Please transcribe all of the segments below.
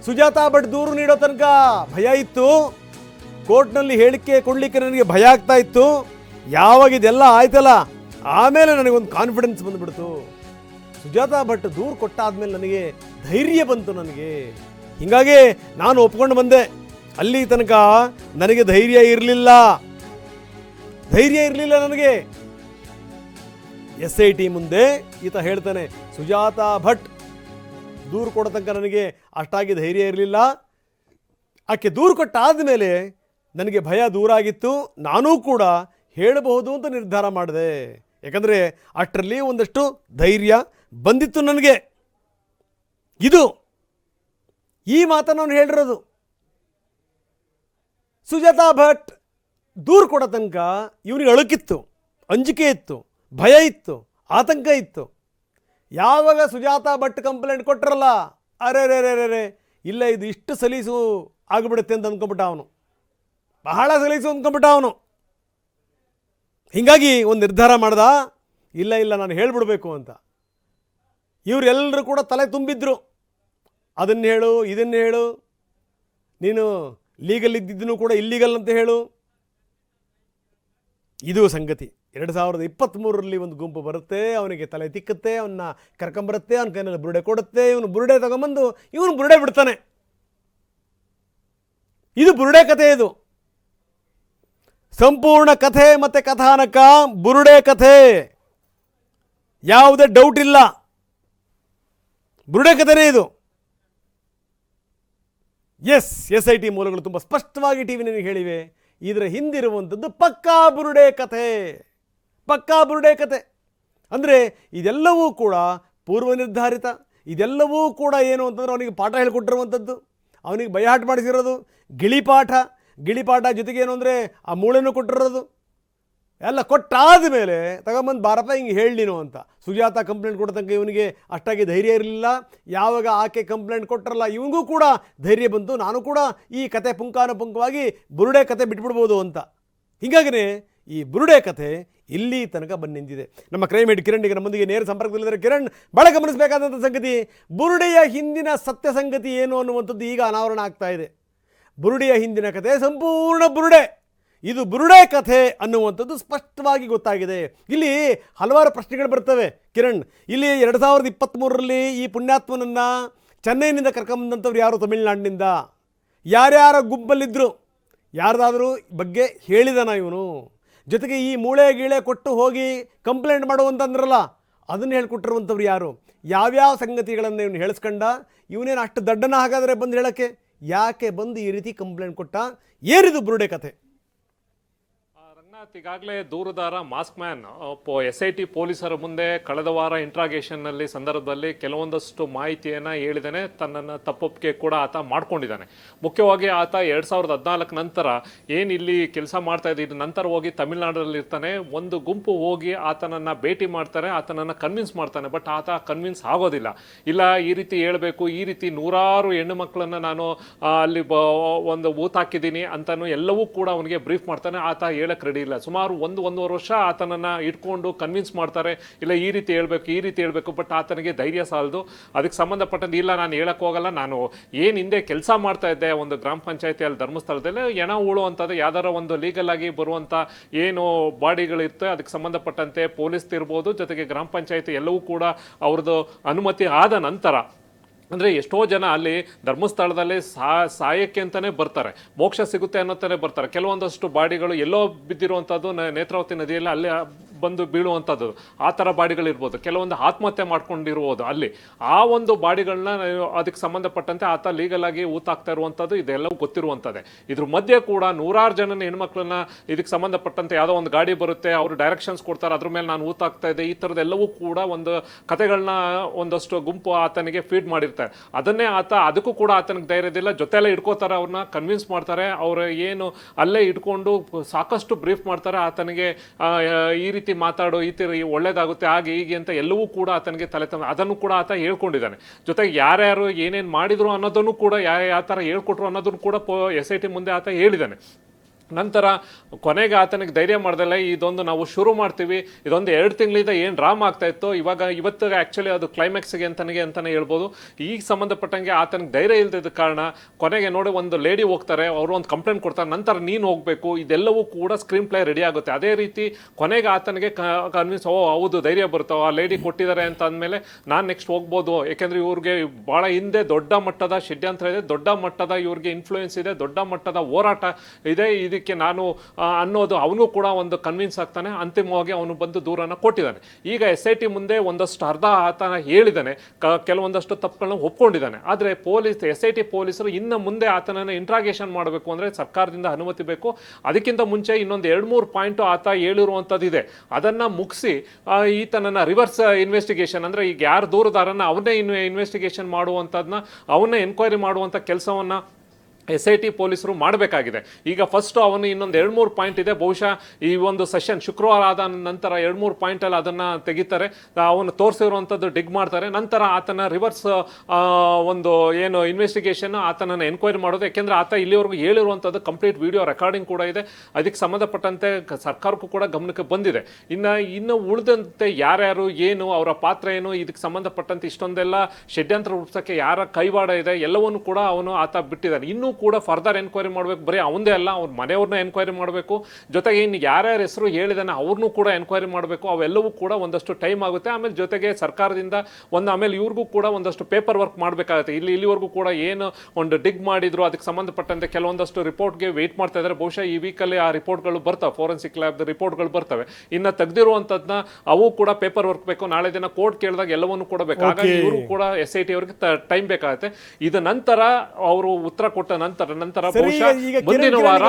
ಸುಜಾತಾ ಭಟ್ ದೂರು ನೀಡೋ ತನಕ ಭಯ ಇತ್ತು, ಕೋರ್ಟ್ನಲ್ಲಿ ಹೇಳಿಕೆ ಕೊಡಲಿಕ್ಕೆ ನನಗೆ ಭಯ ಆಗ್ತಾ ಇತ್ತು. ಯಾವಾಗ ಇದೆಲ್ಲ ಆಯ್ತಲ್ಲ ಆಮೇಲೆ ನನಗೊಂದು ಕಾನ್ಫಿಡೆನ್ಸ್ ಬಂದುಬಿಡ್ತು. ಸುಜಾತಾ ಭಟ್ ದೂರು ಕೊಟ್ಟಾದ್ಮೇಲೆ ನನಗೆ ಧೈರ್ಯ ಬಂತು. ಹೀಗಾಗಿ ನಾನು ಒಪ್ಕೊಂಡು ಬಂದೆ. ಅಲ್ಲಿ ತನಕ ನನಗೆ ಧೈರ್ಯ ಇರಲಿಲ್ಲ ನನಗೆ. SIT ಮುಂದೆ ಈತ ಹೇಳ್ತಾನೆ, ಸುಜಾತಾ ಭಟ್ ದೂರು ಕೊಡೋ ತನಕ ನನಗೆ ಅಷ್ಟಾಗಿ ಧೈರ್ಯ ಇರಲಿಲ್ಲ. ಆಕೆ ದೂರು ಕೊಟ್ಟಾದಮೇಲೆ ನನಗೆ ಭಯ ದೂರ ಆಗಿತ್ತು. ನಾನೂ ಕೂಡ ಹೇಳಬಹುದು ಅಂತ ನಿರ್ಧಾರ ಮಾಡಿದೆ. ಯಾಕಂದರೆ ಅಷ್ಟರಲ್ಲಿ ಒಂದಷ್ಟು ಧೈರ್ಯ ಬಂದಿತ್ತು ನನಗೆ. ಇದು ಈ ಮಾತನ್ನು ನಾನು ಹೇಳಿರೋದು. ಸುಜಾತಾ ಭಟ್ ದೂರು ಕೊಡೋ ತನಕ ಇವನಿಗೆ ಅಳುಕಿತ್ತು, ಅಂಜಿಕೆ ಇತ್ತು, ಭಯ ಇತ್ತು, ಆತಂಕ ಇತ್ತು. ಯಾವಾಗ ಸುಜಾತಾ ಭಟ್ ಕಂಪ್ಲೇಂಟ್ ಕೊಟ್ಟರಲ್ಲ, ಅರೆ ಇಲ್ಲ ಇದು ಇಷ್ಟು ಸಲೀಸು ಆಗಿಬಿಡುತ್ತೆ ಅಂತ ಅಂದ್ಕೊಂಬಿಟ್ಟ ಅವನು. ಬಹಳ ಸಲೀಸು ಅಂದ್ಕೊಂಬಿಟ್ಟ ಅವನು. ಹೀಗಾಗಿ ಒಂದು ನಿರ್ಧಾರ ಮಾಡ್ದ, ಇಲ್ಲ ನಾನು ಹೇಳಿಬಿಡ್ಬೇಕು ಅಂತ. ಇವರೆಲ್ಲರೂ ಕೂಡ ತಲೆ ತುಂಬಿದ್ರು. ಅದನ್ನು ಹೇಳು, ಇದನ್ನು ಹೇಳು, ನೀನು ಲೀಗಲ್ ಇದ್ದಿದ್ದನ್ನು ಕೂಡ ಇಲ್ಲೀಗಲ್ ಅಂತ ಹೇಳು. ಇದು ಸಂಗತಿ. 2023ರಲ್ಲಿ ಒಂದು ಗುಂಪು ಬರುತ್ತೆ, ಅವನಿಗೆ ತಲೆ ತಿಕ್ಕುತ್ತೆ, ಅವನ್ನ ಕರ್ಕೊಂಬರುತ್ತೆ, ಅವನ ಕೈನಲ್ಲಿ ಬುರುಡೆ ಕೊಡುತ್ತೆ. ಇವನು ಬುರುಡೆ ತಗೊಂಬಂದು ಇವನು ಬುರುಡೆ ಬಿಡ್ತಾನೆ. ಇದು ಬುರುಡೆ ಕಥೆ. ಇದು ಸಂಪೂರ್ಣ ಕಥೆ ಮತ್ತು ಕಥಾನಕ ಬುರುಡೆ ಕಥೆ, ಯಾವುದೇ ಡೌಟ್ ಇಲ್ಲ. ಬುರುಡೆ ಕಥೆನೇ ಇದು. SIT ಮೂಲಗಳು ತುಂಬ ಸ್ಪಷ್ಟವಾಗಿ ಟಿವಿನಲ್ಲಿ ಹೇಳಿವೆ. ಇದರ ಹಿಂದಿರುವಂಥದ್ದು ಪಕ್ಕಾ ಬುರುಡೆ ಕಥೆ. ಅಂದರೆ ಇದೆಲ್ಲವೂ ಕೂಡ ಪೂರ್ವ ನಿರ್ಧಾರಿತ. ಇದೆಲ್ಲವೂ ಕೂಡ ಏನು ಅಂತಂದ್ರೆ ಅವನಿಗೆ ಪಾಠ ಹೇಳಿಕೊಟ್ಟಿರುವಂಥದ್ದು, ಅವನಿಗೆ ಬಯಹಾಟ್ ಮಾಡಿಸಿರೋದು, ಗಿಳಿಪಾಠ ಜೊತೆಗೆ ಏನು ಅಂದರೆ ಆ ಮೂಳೆನೂ ಕೊಟ್ಟಿರೋದು. ಎಲ್ಲ ಕೊಟ್ಟಾದ ಮೇಲೆ ತಗೊಂಬಂದು ಬಾರಪ್ಪ ಹಿಂಗೆ ಹೇಳಿ ನೀನು ಅಂತ. ಸುಜಾತಾ ಕಂಪ್ಲೇಂಟ್ ಕೊಡೋ ತನಕ ಇವನಿಗೆ ಅಷ್ಟಾಗಿ ಧೈರ್ಯ ಇರಲಿಲ್ಲ. ಯಾವಾಗ ಆಕೆ ಕಂಪ್ಲೇಂಟ್ ಕೊಟ್ಟರಲ್ಲ ಇವನಿಗೂ ಕೂಡ ಧೈರ್ಯ ಬಂತು. ನಾನು ಕೂಡ ಈ ಕತೆ ಪುಂಖಾನುಪುಂಖವಾಗಿ ಬುರುಡೆ ಕತೆ ಬಿಟ್ಬಿಡ್ಬೋದು ಅಂತ. ಹೀಗಾಗಿನೇ ಈ ಬುರುಡೆ ಕತೆ ಇಲ್ಲಿ ತನಕ ಬಂದು ನಿಂತಿದೆ. ನಮ್ಮ ಕ್ರೈಮ್ ಹೆಡ್ ಕಿರಣ್ ಈಗ ನಮ್ಮೊಂದಿಗೆ ನೇರ ಸಂಪರ್ಕದಲ್ಲಿದ್ದಾರೆ. ಕಿರಣ್, ಭಾಳ ಗಮನಿಸಬೇಕಾದಂಥ ಸಂಗತಿ, ಬುರುಡೆಯ ಹಿಂದಿನ ಸತ್ಯ ಸಂಗತಿ ಏನು ಅನ್ನುವಂಥದ್ದು ಈಗ ಅನಾವರಣ ಆಗ್ತಾ ಇದೆ. ಬುರುಡೆಯ ಹಿಂದಿನ ಕತೆ ಸಂಪೂರ್ಣ ಬುರುಡೆ. ಇದು ಬುರುಡೆ ಕಥೆ ಅನ್ನುವಂಥದ್ದು ಸ್ಪಷ್ಟವಾಗಿ ಗೊತ್ತಾಗಿದೆ. ಇಲ್ಲಿ ಹಲವಾರು ಪ್ರಶ್ನೆಗಳು ಬರ್ತವೆ ಕಿರಣ್. ಇಲ್ಲಿ 2023ರಲ್ಲಿ ಈ ಪುಣ್ಯಾತ್ಮನನ್ನು ಚೆನ್ನೈನಿಂದ ಕರ್ಕೊಂಬಂದಂಥವ್ರು ಯಾರು? ತಮಿಳುನಾಡಿನಿಂದ. ಯಾರ್ಯಾರ ಗುಂಪಲ್ಲಿದ್ದರು? ಯಾರ್ದಾದರೂ ಬಗ್ಗೆ ಹೇಳಿದಾನ ಇವನು? ಜೊತೆಗೆ ಈ ಮೂಳೆ ಗೀಳೆ ಕೊಟ್ಟು ಹೋಗಿ ಕಂಪ್ಲೇಂಟ್ ಮಾಡುವಂತಂದ್ರಲ್ಲ, ಅದನ್ನು ಹೇಳ್ಕೊಟ್ಟಿರುವಂಥವ್ರು ಯಾರು? ಯಾವ್ಯಾವ ಸಂಗತಿಗಳನ್ನು ಇವನು ಹೇಳಿಸ್ಕೊಂಡ? ಇವನೇನು ಅಷ್ಟು ದಡ್ಡನ ಹಾಗಾದರೆ ಬಂದು ಹೇಳೋಕ್ಕೆ? ಯಾಕೆ ಬಂದು ಈ ರೀತಿ ಕಂಪ್ಲೇಂಟ್ ಕೊಟ್ಟ? ಏನಿದು ಬುರುಡೆ ಕಥೆ? ಈಗಾಗಲೇ ದೂರುದಾರ ಮಾಸ್ಕ್ ಮ್ಯಾನ್ SIT ಪೊಲೀಸರ ಮುಂದೆ ಕಳೆದ ವಾರ ಇಂಟ್ರಾಗೇಷನ್ನಲ್ಲಿ ಸಂದರ್ಭದಲ್ಲಿ ಕೆಲವೊಂದಷ್ಟು ಮಾಹಿತಿಯನ್ನು ಹೇಳಿದ್ದಾನೆ. ತನ್ನನ್ನು ತಪ್ಪೊಪ್ಪಿಗೆ ಕೂಡ ಆತ ಮಾಡ್ಕೊಂಡಿದ್ದಾನೆ. ಮುಖ್ಯವಾಗಿ ಆತ 2014 ನಂತರ ಏನು ಇಲ್ಲಿ ಕೆಲಸ ಮಾಡ್ತಾ ಇದ್ದ ನಂತರ ಹೋಗಿ ತಮಿಳುನಾಡಲ್ಲಿ ಇರ್ತಾನೆ. ಒಂದು ಗುಂಪು ಹೋಗಿ ಆತನನ್ನು ಭೇಟಿ ಮಾಡ್ತಾರೆ, ಆತನನ್ನು ಕನ್ವಿನ್ಸ್ ಮಾಡ್ತಾನೆ. ಬಟ್ ಆತ ಕನ್ವಿನ್ಸ್ ಆಗೋದಿಲ್ಲ. ಇಲ್ಲ, ಈ ರೀತಿ ಹೇಳಬೇಕು, ಈ ರೀತಿ ನೂರಾರು ಹೆಣ್ಣು ಮಕ್ಕಳನ್ನು ನಾನು ಅಲ್ಲಿ ಒಂದು ಹಾಕಿದ್ದೀನಿ ಅಂತಲೂ ಎಲ್ಲವೂ ಕೂಡ ಅವನಿಗೆ ಬ್ರೀಫ್ ಮಾಡ್ತಾನೆ. ಆತ ಹೇಳಕ್ಕೆ ರೆಡಿ ಇಲ್ಲ. ಸುಮಾರು ಒಂದೂವರೆ ವರ್ಷ ಆತನನ್ನು ಇಟ್ಕೊಂಡು ಕನ್ವಿನ್ಸ್ ಮಾಡ್ತಾರೆ, ಇಲ್ಲ ಈ ರೀತಿ ಹೇಳ್ಬೇಕು. ಬಟ್ ಆತನಿಗೆ ಧೈರ್ಯ ಸಾಲದು. ಅದಕ್ಕೆ ಸಂಬಂಧಪಟ್ಟಂತೆ ಇಲ್ಲ, ನಾನು ಹೇಳಕ್ಕೆ ಹೋಗಲ್ಲ, ನಾನು ಏನು ಹಿಂದೆ ಕೆಲಸ ಮಾಡ್ತಾ ಇದ್ದೆ ಒಂದು ಗ್ರಾಮ ಪಂಚಾಯತಿಯಲ್ಲಿ ಧರ್ಮಸ್ಥಳದಲ್ಲಿ, ಹೆಣ ಉಳುವಂಥದ್ದು ಯಾವ್ದಾರ ಒಂದು ಲೀಗಲ್ ಆಗಿ ಬರುವಂಥ ಏನು ಬಾಡಿಗಳಿರುತ್ತೆ ಅದಕ್ಕೆ ಸಂಬಂಧಪಟ್ಟಂತೆ ಪೊಲೀಸ್ ಇರ್ಬೋದು, ಜೊತೆಗೆ ಗ್ರಾಮ ಪಂಚಾಯತಿ ಎಲ್ಲವೂ ಕೂಡ ಅವ್ರದ್ದು ಅನುಮತಿ ಆದ ನಂತರ, ಅಂದರೆ ಎಷ್ಟೋ ಜನ ಅಲ್ಲಿ ಧರ್ಮಸ್ಥಳದಲ್ಲಿ ಸಾಯಕ್ಕೆ ಅಂತಲೇ ಬರ್ತಾರೆ, ಮೋಕ್ಷ ಸಿಗುತ್ತೆ ಅನ್ನೋತಾನೆ ಬರ್ತಾರೆ. ಕೆಲವೊಂದಷ್ಟು ಬಾಡಿಗಳು ಎಲ್ಲೋ ಬಿದ್ದಿರುವಂಥದ್ದು ನೇತ್ರಾವತಿ ನದಿಯಲ್ಲಿ ಅಲ್ಲಿ ಬಂದು ಬೀಳುವಂಥದ್ದು, ಆ ಥರ ಬಾಡಿಗಳಿರ್ಬೋದು. ಕೆಲವೊಂದು ಆತ್ಮಹತ್ಯೆ ಮಾಡ್ಕೊಂಡಿರ್ಬೋದು ಅಲ್ಲಿ. ಆ ಒಂದು ಬಾಡಿಗಳನ್ನ ಅದಕ್ಕೆ ಸಂಬಂಧಪಟ್ಟಂತೆ ಆತ ಲೀಗಲ್ ಆಗಿ ಊತಾಕ್ತಾ ಇರುವಂಥದ್ದು ಇದೆಲ್ಲವೂ ಗೊತ್ತಿರುವಂಥದ್ದೇ. ಇದ್ರ ಮಧ್ಯೆ ಕೂಡ ನೂರಾರು ಜನನ ಹೆಣ್ಮಕ್ಳನ್ನ ಇದಕ್ಕೆ ಸಂಬಂಧಪಟ್ಟಂತೆ ಯಾವುದೋ ಒಂದು ಗಾಡಿ ಬರುತ್ತೆ, ಅವರು ಡೈರೆಕ್ಷನ್ಸ್ ಕೊಡ್ತಾರೆ, ಅದ್ರ ಮೇಲೆ ನಾನು ಊತಾಕ್ತಾ ಇದ್ದೆ, ಈ ಥರದ್ದೆಲ್ಲವೂ ಕೂಡ ಒಂದು ಕತೆಗಳನ್ನ ಒಂದಷ್ಟು ಗುಂಪು ಆತನಿಗೆ ಫೀಡ್ ಮಾಡಿರ್ತಾರೆ. ಅದನ್ನೇ ಆತ ಅದಕ್ಕೂ ಕೂಡ ಆತನಿಗೆ ಧೈರ್ಯದಿಲ್ಲ, ಜೊತೆಯಲ್ಲೇ ಇಟ್ಕೋತಾರೆ, ಅವ್ರನ್ನ ಕನ್ವಿನ್ಸ್ ಮಾಡ್ತಾರೆ. ಅವರು ಏನು ಅಲ್ಲೇ ಇಟ್ಕೊಂಡು ಸಾಕಷ್ಟು ಬ್ರೀಫ್ ಮಾಡ್ತಾರೆ ಆತನಿಗೆ, ಈ ರೀತಿ ಮಾತಾಡೋ, ಈ ತರ ಒಳ್ಳೇದಾಗುತ್ತೆ ಹಾಗೆ ಹೀಗೆ ಅಂತ ಎಲ್ಲವೂ ಕೂಡ ಆತನಿಗೆ ಅದನ್ನು ಕೂಡ ಆತ ಹೇಳ್ಕೊಂಡಿದ್ದಾನೆ. ಜೊತೆಗೆ ಯಾರ್ಯಾರು ಏನೇನು ಮಾಡಿದ್ರು ಅನ್ನೋದನ್ನು ಕೂಡ ಯಾವ ಥರ ಹೇಳ್ಕೊಟ್ರು ಅನ್ನೋದನ್ನು ಕೂಡ SIT ಮುಂದೆ ಆತ ಹೇಳಿದ್ದಾನೆ. ನಂತರ ಕೊನೆಗೆ ಆತನಿಗೆ ಧೈರ್ಯ ಮಾಡ್ದಲ್ಲ ಇದೊಂದು ನಾವು ಶುರು ಮಾಡ್ತೀವಿ, ಇದೊಂದು 2 ತಿಂಗಳಿಂದ ಏನು ಡ್ರಾಮಾ ಆಗ್ತಾ ಇತ್ತು ಇವತ್ತು ಆ್ಯಕ್ಚುಲಿ ಅದು ಕ್ಲೈಮ್ಯಾಕ್ಸ್ಗೆ ಅಂತಾನೆ ಹೇಳ್ಬೋದು. ಈಗ ಸಂಬಂಧಪಟ್ಟಂಗೆ ಆತನಿಗೆ ಧೈರ್ಯ ಇಲ್ದಿದ್ದ ಕಾರಣ ಕೊನೆಗೆ ನೋಡಿ ಒಂದು ಲೇಡಿ ಹೋಗ್ತಾರೆ, ಅವರು ಒಂದು ಕಂಪ್ಲೇಂಟ್ ಕೊಡ್ತಾರೆ, ನಂತರ ನೀನು ಹೋಗಬೇಕು, ಇದೆಲ್ಲವೂ ಕೂಡ ಸ್ಕ್ರೀನ್ ಪ್ಲೇ ರೆಡಿ ಆಗುತ್ತೆ. ಅದೇ ರೀತಿ ಕೊನೆಗೆ ಆತನಿಗೆ ಕನ್ವಿನ್ಸ್ ಹೌದು ಧೈರ್ಯ ಬರುತ್ತೋ ಆ ಲೇಡಿ ಕೊಟ್ಟಿದ್ದಾರೆ ಅಂತ ಅಂದಮೇಲೆ ನಾನು ನೆಕ್ಸ್ಟ್ ಹೋಗ್ಬೋದು, ಯಾಕೆಂದರೆ ಇವ್ರಿಗೆ ಭಾಳ ಹಿಂದೆ ದೊಡ್ಡ ಮಟ್ಟದ ಷಡ್ಯಂತ್ರ ಇದೆ, ದೊಡ್ಡ ಮಟ್ಟದ ಇವ್ರಿಗೆ ಇನ್ಫ್ಲೂಯೆನ್ಸ್ ಇದೆ, ದೊಡ್ಡ ಮಟ್ಟದ ಹೋರಾಟ ಇದೆ, ಇದಕ್ಕೆ ನಾನು ಅನ್ನೋದು ಅವನು ಕೂಡ ಒಂದು ಕನ್ವಿನ್ಸ್ ಆಗ್ತಾನೆ. ಅಂತಿಮವಾಗಿ ಅವನು ಬಂದು ದೂರನ್ನು ಕೊಟ್ಟಿದ್ದಾನೆ. ಈಗ SIT ಮುಂದೆ ಒಂದಷ್ಟು ಅರ್ಧ ಆತನ ಹೇಳಿದ್ದಾನೆ, ಕೆಲವೊಂದಷ್ಟು ತಪ್ಪುಗಳನ್ನ ಒಪ್ಕೊಂಡಿದ್ದಾನೆ. ಆದರೆ SIT ಪೊಲೀಸರು ಇನ್ನು ಮುಂದೆ ಆತನನ್ನು ಇಂಟ್ರಾಗೇಷನ್ ಮಾಡಬೇಕು ಅಂದರೆ ಸರ್ಕಾರದಿಂದ ಅನುಮತಿ ಬೇಕು. ಅದಕ್ಕಿಂತ ಮುಂಚೆ ಇನ್ನೊಂದು 2-3 ಪಾಯಿಂಟು ಆತ ಹೇಳಿರುವಂಥದ್ದು ಇದೆ, ಅದನ್ನು ಮುಗಿಸಿ ಈತನನ್ನು ರಿವರ್ಸ್ ಇನ್ವೆಸ್ಟಿಗೇಷನ್ ಅಂದರೆ ಈಗ ಯಾರು ದೂರುದಾರನ್ನ ಅವನ್ನೇ ಇನ್ವೆಸ್ಟಿಗೇಷನ್ ಮಾಡುವಂಥದ್ದನ್ನ ಅವನ್ನೇ ಎನ್ಕ್ವೈರಿ ಮಾಡುವಂಥ ಕೆಲಸವನ್ನು SIT ಪೊಲೀಸರು ಮಾಡಬೇಕಾಗಿದೆ. ಈಗ ಫಸ್ಟು ಅವನು ಇನ್ನೊಂದು 2-3 ಪಾಯಿಂಟ್ ಇದೆ, ಬಹುಶಃ ಈ ಒಂದು ಸೆಷನ್ ಶುಕ್ರವಾರ ಆದ ನಂತರ 2-3 ಪಾಯಿಂಟಲ್ಲಿ ಅದನ್ನು ತೆಗಿತಾರೆ, ಅವನು ತೋರಿಸಿರುವಂಥದ್ದು ಡಿಗ್ ಮಾಡ್ತಾರೆ. ನಂತರ ಆತನ ರಿವರ್ಸ್ ಒಂದು ಏನು ಇನ್ವೆಸ್ಟಿಗೇಷನ್ ಆತನನ್ನು ಎನ್ಕ್ವೈರಿ ಮಾಡೋದು, ಯಾಕೆಂದರೆ ಆತ ಇಲ್ಲಿವರೆಗೂ ಹೇಳಿರುವಂಥದ್ದು ಕಂಪ್ಲೀಟ್ ವಿಡಿಯೋ ರೆಕಾರ್ಡಿಂಗ್ ಕೂಡ ಇದೆ, ಅದಕ್ಕೆ ಸಂಬಂಧಪಟ್ಟಂತೆ ಸರ್ಕಾರಕ್ಕೂ ಕೂಡ ಗಮನಕ್ಕೆ ಬಂದಿದೆ. ಇನ್ನು ಉಳಿದಂತೆ ಯಾರ್ಯಾರು ಏನು ಅವರ ಪಾತ್ರ ಏನು, ಇದಕ್ಕೆ ಸಂಬಂಧಪಟ್ಟಂತೆ ಇಷ್ಟೊಂದೆಲ್ಲ ಷಡ್ಯಂತ್ರ ರೂಪಿಸೋಕ್ಕೆ ಯಾರ ಕೈವಾಡ ಇದೆ ಎಲ್ಲವನ್ನೂ ಕೂಡ ಆತ ಬಿಟ್ಟಿದ್ದಾನೆ. ಇನ್ನೂ ಕೂಡ ಫರ್ದರ್ ಎನ್ಕ್ವೈರಿ ಮಾಡಬೇಕು, ಬರೀ ಅವಂದೇ ಅಲ್ಲ ಅವ್ರ ಮನೆಯವ್ರನ್ನ ಎನ್ಕ್ವೈರಿ ಮಾಡಬೇಕು, ಜೊತೆಗೆ ಇನ್ನು ಯಾರ್ಯಾರ ಹೆಸರು ಹೇಳಿದಾನೆ ಅವ್ರನ್ನೂ ಕೂಡ ಎನ್ಕ್ವೈರಿ ಮಾಡಬೇಕು. ಅವೆಲ್ಲವೂ ಕೂಡ ಒಂದಷ್ಟು ಟೈಮ್ ಆಗುತ್ತೆ. ಆಮೇಲೆ ಜೊತೆಗೆ ಸರ್ಕಾರದಿಂದ ಆಮೇಲೆ ಇವ್ರಿಗೂ ಕೂಡ ಒಂದಷ್ಟು ಪೇಪರ್ ವರ್ಕ್ ಮಾಡಬೇಕಾಗುತ್ತೆ. ಇಲ್ಲಿವರೆಗೂ ಕೂಡ ಏನು ಒಂದು ಡಿಗ್ ಮಾಡಿದ್ರು ಅದಕ್ಕೆ ಸಂಬಂಧಪಟ್ಟಂತೆ ಕೆಲವೊಂದಷ್ಟು ರಿಪೋರ್ಟ್ಗೆ ವೆಯ್ಟ್ ಮಾಡ್ತಾ ಇದ್ದಾರೆ. ಬಹುಶಃ ಈ ವೀಕಲ್ಲಿ ಆ ರಿಪೋರ್ಟ್ಗಳು ಬರ್ತವೆ, ಫೋರೆನ್ಸಿಕ್ ಲ್ಯಾಬ್ದ ರಿಪೋರ್ಟ್ಗಳು ಬರ್ತವೆ. ಇನ್ನು ತೆಗೆದಿರುವಂಥದ್ದನ್ನ ಅವು ಕೂಡ ಪೇಪರ್ ವರ್ಕ್ ಬೇಕು, ನಾಳೆ ದಿನ ಕೋರ್ಟ್ ಕೇಳಿದಾಗ ಎಲ್ಲವನ್ನೂ ಕೊಡಬೇಕು. ಹಾಗಾಗಿ ಇವರು ಕೂಡ SIT ಅವರಿಗೆ ಟೈಮ್ ಬೇಕಾಗುತ್ತೆ. ಇದು ನಂತರ ಅವರು ಉತ್ತರ ಕೊಟ್ಟ ನಂತರ ಮುಂದಿನ ವಾರ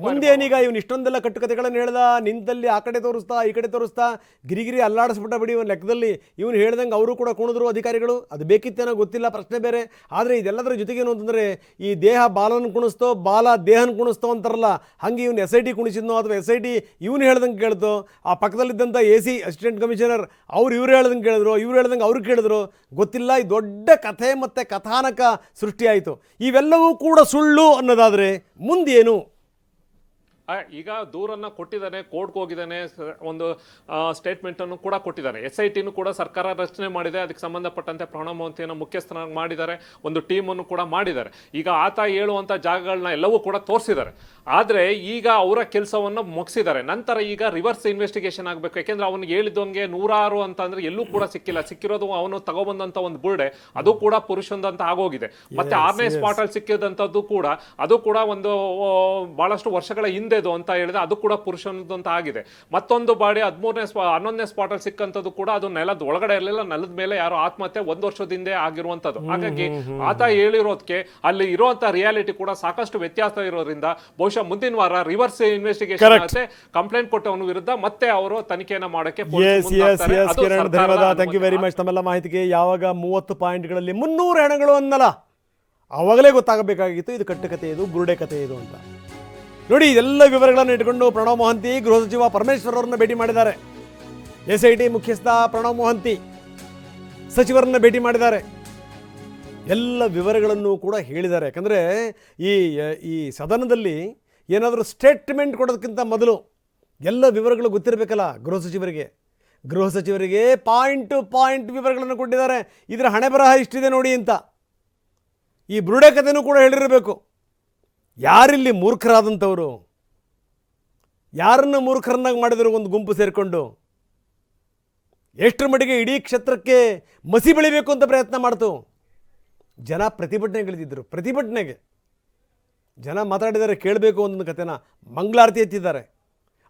ಮುಂದೇನೀಗ ಇವನು ಇಷ್ಟೊಂದೆಲ್ಲ ಕಟ್ಟುಕತೆಗಳನ್ನು ಹೇಳ್ದ, ನಿಂತಲ್ಲಿ ಆ ಕಡೆ ತೋರಿಸ್ತಾ ಈ ಕಡೆ ತೋರಿಸ್ತಾ ಗಿರಿಗಿರಿ ಅಲ್ಲಾಡಿಸ್ಬಿಟ್ಟ ಬಿಡಿ ಒಂದು ಲೆಕ್ಕದಲ್ಲಿ. ಇವನು ಹೇಳ್ದಂಗೆ ಅವರು ಕೂಡ ಕುಣಿದ್ರು ಅಧಿಕಾರಿಗಳು, ಅದು ಬೇಕಿತ್ತೇನೋ ಗೊತ್ತಿಲ್ಲ, ಪ್ರಶ್ನೆ ಬೇರೆ. ಆದರೆ ಇದೆಲ್ಲದರ ಜೊತೆಗೆ ಏನು ಅಂತಂದರೆ ಈ ದೇಹ ಬಾಲನ ಕುಣಿಸ್ತೋ ಬಾಲ ದೇಹನ ಕುಣಿಸ್ತೋ ಅಂತಾರಲ್ಲ, ಹಾಗೆ ಇವನು SIT ಕುಣಿಸಿದ್ನೋ ಅಥವಾ SIT ಇವನು ಹೇಳ್ದಂಗೆ ಕೇಳ್ತೋ, ಆ ಪಕ್ಕದಲ್ಲಿದ್ದಂಥ AC ಅಸಿಸ್ಟೆಂಟ್ ಕಮಿಷನರ್ ಇವ್ರು ಹೇಳ್ದಂಗೆ ಕೇಳಿದ್ರು, ಇವ್ರು ಹೇಳ್ದಂಗೆ ಅವ್ರು ಕೇಳಿದ್ರು, ಗೊತ್ತಿಲ್ಲ. ಈ ದೊಡ್ಡ ಕಥೆ ಮತ್ತು ಕಥಾನಕ ಸೃಷ್ಟಿಯಾಯಿತು. ಇವೆಲ್ಲವೂ ಕೂಡ ಸುಳ್ಳು ಅನ್ನೋದಾದರೆ ಮುಂದೇನು? ಈಗ ದೂರನ್ನು ಕೊಟ್ಟಿದ್ದಾನೆ, ಕೋರ್ಟ್ಗೆ ಹೋಗಿದ್ದಾನೆ, ಒಂದು ಸ್ಟೇಟ್ಮೆಂಟನ್ನು ಕೂಡ ಕೊಟ್ಟಿದ್ದಾನೆ. SITನೂ ಕೂಡ ಸರ್ಕಾರ ರಚನೆ ಮಾಡಿದೆ, ಅದಕ್ಕೆ ಸಂಬಂಧಪಟ್ಟಂತೆ ಪ್ರಣವ್ ಮೊಹಂತಿಯನ್ನು ಮುಖ್ಯಸ್ಥನಾಗಿ ಮಾಡಿದ್ದಾರೆ, ಒಂದು ಟೀಮನ್ನು ಕೂಡ ಮಾಡಿದ್ದಾರೆ. ಈಗ ಆತ ಹೇಳುವಂಥ ಜಾಗಗಳನ್ನ ಎಲ್ಲವೂ ಕೂಡ ತೋರಿಸಿದ್ದಾರೆ. ಆದರೆ ಈಗ ಅವರ ಕೆಲಸವನ್ನು ಮುಗಿಸಿದ್ದಾರೆ. ನಂತರ ಈಗ ರಿವರ್ಸ್ ಇನ್ವೆಸ್ಟಿಗೇಷನ್ ಆಗಬೇಕು, ಯಾಕೆಂದರೆ ಅವನಿಗೆ ಹೇಳಿದಂಗೆ 106 ಅಂತ ಅಂದರೆ ಎಲ್ಲೂ ಕೂಡ ಸಿಕ್ಕಿಲ್ಲ. ಸಿಕ್ಕಿರೋದು ಅವನು ತಗೊಬಂದಂಥ ಒಂದು ಬುರ್ಡೆ, ಅದು ಕೂಡ ಪುರುಷಂದಂತ ಆಗೋಗಿದೆ. ಮತ್ತೆ 6ನೇ ಸ್ಪಾಟಲ್ಲಿ ಸಿಕ್ಕಿದಂಥದ್ದು ಕೂಡ ಅದು ಕೂಡ ಒಂದು ಭಾಳಷ್ಟು ವರ್ಷಗಳ ಹಿಂದೆ ಅಂತ ಹೇಳಿದ್ರೆ ಅದು ಕೂಡ ಪುರುಷನದ್ದು ಅಂತ ಆಗಿದೆ. ಮತ್ತೊಂದು ಬಾಡಿ 11ನೇ ಸ್ಪಾಟಲ್ಲಿ ಸಿಕ್ಕಂಥದ್ದು ಕೂಡ ಅದು ನೆಲದ ಒಳಗಡೆ ಇರಲಿಲ್ಲ, ನೆಲದ ಮೇಲೆ ಯಾರೋ ಆತ್ಮಹತ್ಯೆ 1 ವರ್ಷದ ಹಿಂದೆ ಆಗಿರುವಂಥದ್ದು. ಹಾಗಾಗಿ ಆತ ಹೇಳಿರೋದಕ್ಕೆ ಅಲ್ಲಿ ಇರುವಂತ ರಿಯಾಲಿಟಿ ಕೂಡ ಸಾಕಷ್ಟು ವ್ಯತ್ಯಾಸ ಇರೋದ್ರಿಂದ ಬಹುಶಃ ಮುಂದಿನ ವಾರ ರಿವರ್ಸ್ ಇನ್ವೆಸ್ಟಿಗೇಷನ್ ಆಗುತ್ತೆ, ಕಂಪ್ಲೇಂಟ್ ಕೊಟ್ಟವನ ವಿರುದ್ಧ ಮತ್ತೆ ಅವರು ತನಿಖೆಯನ್ನು ಮಾಡಕ್ಕೆ ಧನ್ಯವಾದ. ಥ್ಯಾಂಕ್ ಯು ವೆರಿ ಮಚ್ ತಮ್ಮೆಲ್ಲ ಮಾಹಿತಿಗೆ. ಯಾವಾಗ 30 ಪಾಯಿಂಟ್ಗಳಲ್ಲಿ 300 ಹೆಣಗಳು ಅನ್ನಲ್ಲ, ಅವಾಗಲೇ ಗೊತ್ತಾಗಬೇಕಾಗಿತ್ತು ಇದು ಕಟ್ಟುಕತೆ, ಇದು ಬುರುಡೆ ಕತೆ ಇದು ಅಂತ. ನೋಡಿ, ಇದೆಲ್ಲ ವಿವರಗಳನ್ನು ಇಟ್ಕೊಂಡು ಪ್ರಣವ್ ಮೊಹಂತಿ ಗೃಹ ಸಚಿವ ಪರಮೇಶ್ವರ್ ಅವರನ್ನ ಭೇಟಿ ಮಾಡಿದ್ದಾರೆ. SIT ಮುಖ್ಯಸ್ಥ ಪ್ರಣವ್ ಮೊಹಂತಿ ಸಚಿವರನ್ನ ಭೇಟಿ ಮಾಡಿದ್ದಾರೆ. ಎಲ್ಲ ವಿವರಗಳನ್ನು ಕೂಡ ಹೇಳಿದ್ದಾರೆ. ಯಾಕಂದರೆ ಈ ಸದನದಲ್ಲಿ ಏನಾದರೂ ಸ್ಟೇಟ್ಮೆಂಟ್ ಕೊಡೋದಕ್ಕಿಂತ ಮೊದಲು ಎಲ್ಲ ವಿವರಗಳು ಗೊತ್ತಿರಬೇಕಲ್ಲ ಗೃಹ ಸಚಿವರಿಗೆ ಪಾಯಿಂಟ್ ವಿವರಗಳನ್ನು ಕೊಟ್ಟಿದ್ದಾರೆ. ಇದರ ಹಣೆ ಬರಹ ಇಷ್ಟಿದೆ ನೋಡಿ ಅಂತ. ಈ ಬುರುಡೆ ಕಥೆನೂ ಕೂಡ ಹೇಳಿರಬೇಕು. ಯಾರಿಲ್ಲಿ ಮೂರ್ಖರಾದಂಥವರು, ಯಾರನ್ನು ಮೂರ್ಖರನ್ನಾಗಿ ಮಾಡಿದ್ರು ಒಂದು ಗುಂಪು ಸೇರಿಕೊಂಡು, ಎಷ್ಟರ ಮಟ್ಟಿಗೆ ಇಡೀ ಕ್ಷೇತ್ರಕ್ಕೆ ಮಸಿ ಬೆಳಿಬೇಕು ಅಂತ ಪ್ರಯತ್ನ ಮಾಡ್ತು. ಜನ ಪ್ರತಿಭಟನೆಗಳಿದ್ದರು, ಪ್ರತಿಭಟನೆಗೆ ಜನ ಮಾತಾಡಿದ್ದಾರೆ. ಕೇಳಬೇಕು ಒಂದೊಂದು ಕಥೆನ ಮಂಗಳಾರತಿ ಎತ್ತಿದ್ದಾರೆ.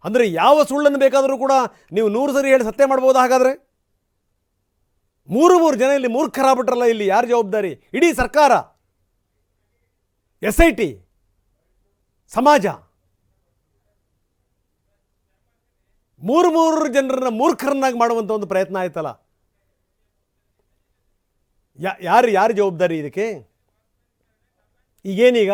ಅಂದರೆ ಯಾವ ಸುಳ್ಳನ್ನು ಬೇಕಾದರೂ ಕೂಡ ನೀವು 100 ಸರಿ ಹೇಳಿ ಸತ್ಯ ಮಾಡ್ಬೋದು. ಹಾಗಾದರೆ 3 ಜನ ಇಲ್ಲಿ ಮೂರ್ಖರಾಗ್ಬಿಟ್ರಲ್ಲ, ಇಲ್ಲಿ ಯಾರು ಜವಾಬ್ದಾರಿ? ಇಡೀ ಸರ್ಕಾರ, SIT, ಸಮಾಜ, 3 ಜನರನ್ನ ಮೂರ್ಖರನ್ನಾಗಿ ಮಾಡುವಂಥ ಒಂದು ಪ್ರಯತ್ನ ಆಯ್ತಲ್ಲ. ಯಾರು ಜವಾಬ್ದಾರಿ ಇದಕ್ಕೆ? ಈಗೇನೀಗ